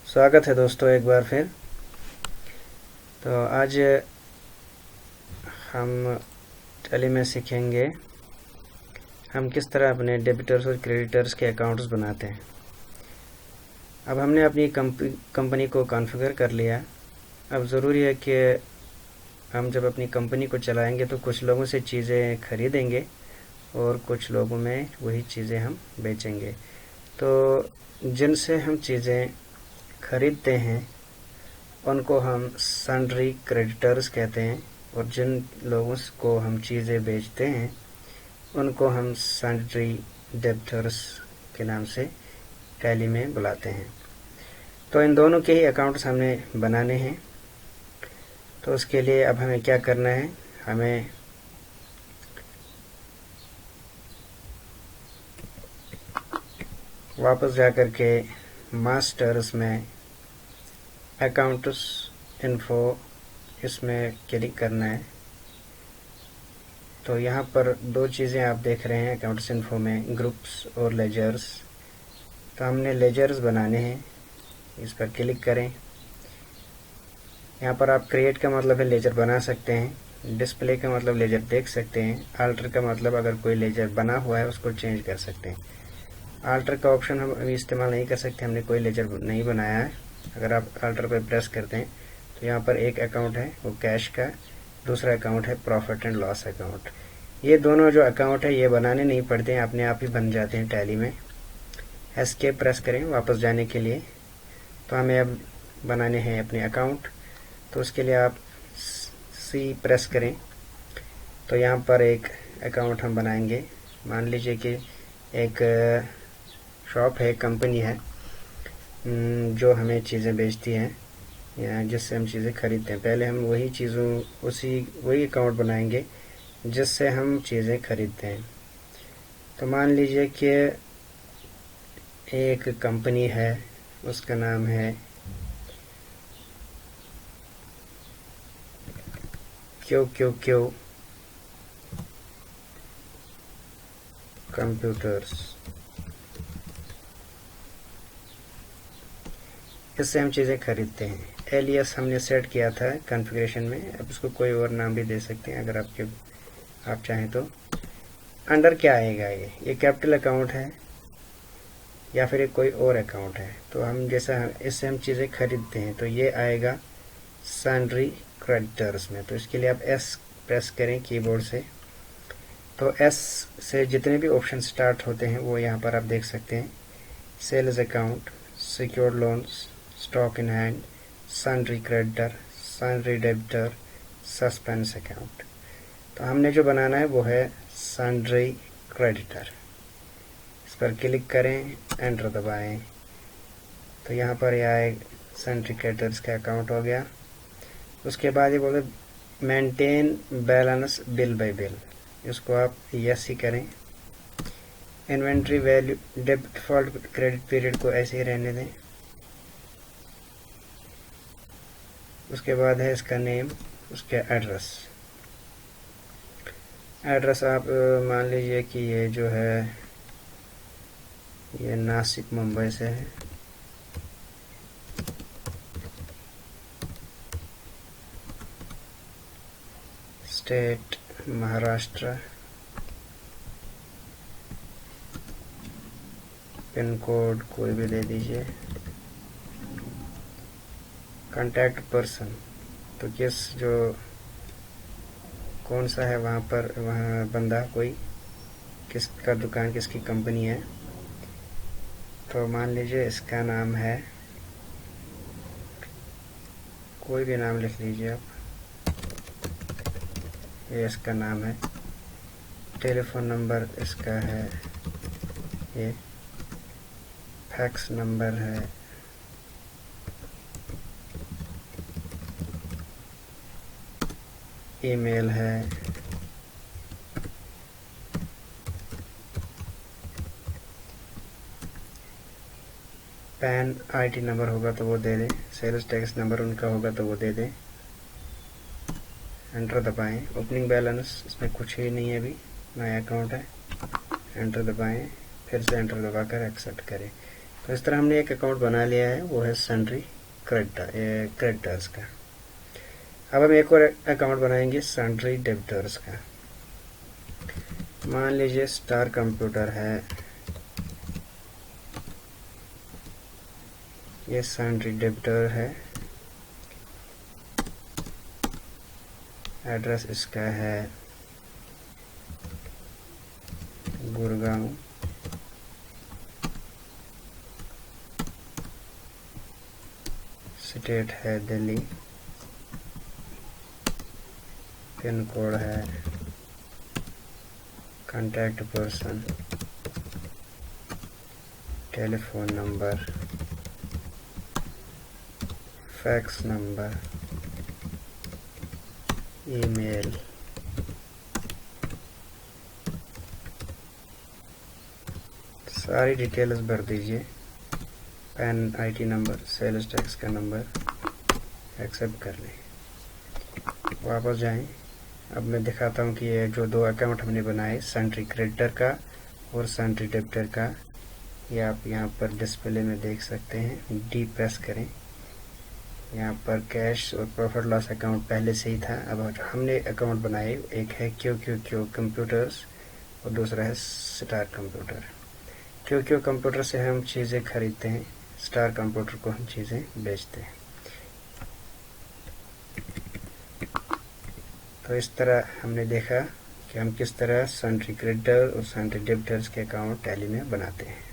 स्वागत है दोस्तों एक बार फिर। तो आज हम टैली में सीखेंगे हम किस तरह अपने डेबिटर्स और क्रेडिटर्स के अकाउंट्स बनाते हैं। अब हमने अपनी कंपनी को कॉन्फ़िगर कर लिया। अब ज़रूरी है कि हम जब अपनी कंपनी को चलाएंगे तो कुछ लोगों से चीज़ें खरीदेंगे और कुछ लोगों में वही चीज़ें हम बेचेंगे। तो जिनसे हम चीज़ें खरीदते हैं उनको हम सन्ड्री क्रेडिटर्स कहते हैं और जिन लोगों को हम चीज़ें बेचते हैं उनको हम सन्ड्री डेबिटर्स के नाम से टैली में बुलाते हैं। तो इन दोनों के ही अकाउंट्स हमने बनाने हैं। तो उसके लिए अब हमें क्या करना है, हमें वापस जाकर के मास्टर्स में अकाउंट्स इन्फो इसमें क्लिक करना है। तो यहाँ पर दो चीज़ें आप देख रहे हैं अकाउंट्स इन्फो में, ग्रुप्स और लेजर्स। तो हमने लेजर्स बनाने हैं, इस पर क्लिक करें। यहाँ पर आप क्रिएट का मतलब है लेजर बना सकते हैं, डिस्प्ले का मतलब लेजर देख सकते हैं, आल्टर का मतलब अगर कोई लेजर बना हुआ है उसको चेंज कर सकते हैं। आल्टर का ऑप्शन हम अभी इस्तेमाल नहीं कर सकते, हमने कोई लेजर नहीं बनाया है। अगर आप आल्टर पर प्रेस करते हैं तो यहाँ पर एक अकाउंट है वो कैश का, दूसरा अकाउंट है प्रॉफिट एंड लॉस अकाउंट। ये दोनों जो अकाउंट है ये बनाने नहीं पड़ते हैं, अपने आप ही बन जाते हैं टैली में। एस्केप प्रेस करें वापस जाने के लिए। तो हमें अब बनाने हैं अपने अकाउंट, तो उसके लिए आप सी प्रेस करें। तो यहाँ पर एक अकाउंट हम बनाएंगे। मान लीजिए कि एक शॉप है, कंपनी है जो हमें चीज़ें बेचती है या जिससे हम चीज़ें खरीदते हैं। पहले हम वही अकाउंट बनाएंगे जिससे हम चीज़ें खरीदते हैं। तो मान लीजिए कि एक कंपनी है, उसका नाम है क्यू कंप्यूटर्स। इससे हम चीज़ें खरीदते हैं। एलियस हमने सेट किया था कॉन्फ़िगरेशन में, अब इसको कोई और नाम भी दे सकते हैं अगर आप चाहें तो। अंडर क्या आएगा, ये कैपिटल अकाउंट है या फिर कोई और अकाउंट है। तो हम जैसा इससे हम चीज़ें खरीदते हैं तो ये आएगा सन्ड्री क्रेडिटर्स में। तो इसके लिए आप एस प्रेस करें कीबोर्ड से। तो एस से जितने भी ऑप्शन स्टार्ट होते हैं वो यहाँ पर आप देख सकते हैं। Sales account, secured loans, stock in hand, sundry creditor, sundry debtor, suspense account. तो हमने जो बनाना है वो है सन्ड्री क्रेडिटर। इस पर क्लिक करें, एंटर दबाएं। तो यहाँ पर यह आए सन्ड्री क्रेडिटर्स का अकाउंट हो गया। उसके बाद ये बोले maintain balance bill bye bill, इसको आप यस ही करें। Inventory value default credit period को ऐसे ही रहने दें। उसके बाद है इसका नेम, उसके एड्रेस आप मान लीजिए कि ये जो है ये नासिक मुंबई से है। स्टेट महाराष्ट्र, पिन कोड कोई भी दे दीजिए। कॉन्टैक्ट पर्सन तो कौन सा है वहाँ बंदा, कोई किसका दुकान, किसकी कंपनी है। तो मान लीजिए इसका नाम है, कोई भी नाम लिख लीजिए आप, ये इसका नाम है। टेलीफोन नंबर इसका है ये, फैक्स नंबर है, ईमेल है, पैन आईटी नंबर होगा तो वो दे दें, सेल्स टैक्स नंबर उनका होगा तो वो दे दें। एंटर दबाएं। ओपनिंग बैलेंस इसमें कुछ ही नहीं है, अभी नया अकाउंट है। एंटर दबाएं, फिर से एंटर दबाकर एक्सेप्ट करें। तो इस तरह हमने एक अकाउंट बना लिया है, वो है सन्ड्री क्रेडिटर्स का। अब हम एक और अकाउंट बनाएंगे सन्ड्री डेबिटर्स का। मान लीजिए स्टार कंप्यूटर है, ये सन्ड्री डेबिटर है, एड्रेस इसका है गुड़गांव, स्टेट है दिल्ली, पिन कोड है, contact person, telephone number, fax number, email, सारी डिटेल्स भर दीजिए, PAN IT number, sales tax का नंबर, एक्सेप्ट कर लें। वापस जाएं। अब मैं दिखाता हूं कि ये जो दो अकाउंट हमने बनाए, सन्ड्री क्रेडिटर का और सन्ड्री डेबिटर का, ये आप यहाँ पर डिस्प्ले में देख सकते हैं। डी प्रेस करें, यहाँ पर कैश और प्रॉफिट लॉस अकाउंट पहले से ही था। अब हमने अकाउंट बनाए, एक है क्यू कंप्यूटर्स और दूसरा है स्टार कंप्यूटर। क्यू कंप्यूटर से हम चीज़ें खरीदते हैं, स्टार कंप्यूटर को हम चीज़ें बेचते हैं। तो इस तरह हमने देखा कि हम किस तरह सन्ड्री क्रेडिटर और सन्ड्री डेबिटर्स के अकाउंट टैली में बनाते हैं।